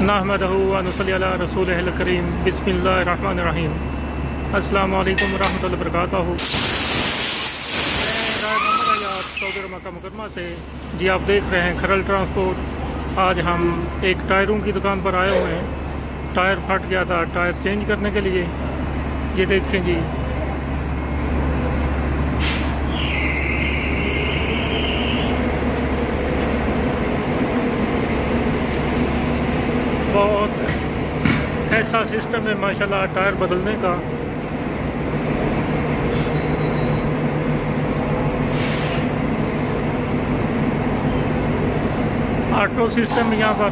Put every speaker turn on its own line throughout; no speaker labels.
नहमदहु व नसल्ली अला रसूलिहिल करीम बिस्मिल्लाहिर रहमानिर रहीम। अस्सलामु अलैकुम रहमतुल्लाहि व बरकातहू। सऊदी मक्का मुकरमा से जी आप देख रहे हैं खरल ट्रांसपोर्ट। आज हम एक टायरों की दुकान पर आए हुए हैं। टायर फट गया था, टायर चेंज करने के लिए। ये देखें जी, बहुत ऐसा सिस्टम है माशाल्लाह टायर बदलने का। ऑटो सिस्टम यहाँ पर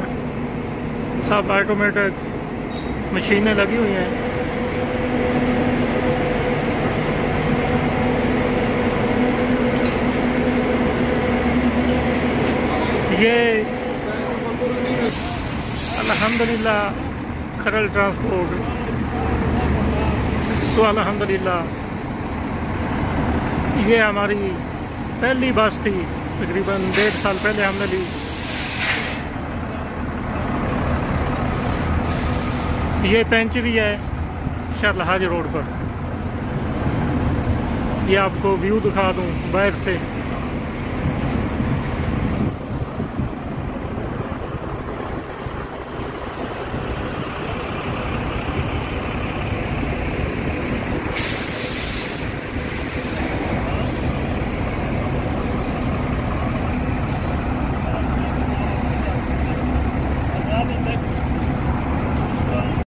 सब ऑटोमेटिक मशीनें लगी हुई हैं। ये अल्हम्दुलिल्लाह खरल ट्रांसपोर्ट अल्हम्दुलिल्लाह ये हमारी पहली बस थी, तकरीबन 1.5 साल पहले हमने ली। ये पेंचरी है शारलाहाज रोड पर। ये आपको व्यू दिखा दूं बैक से।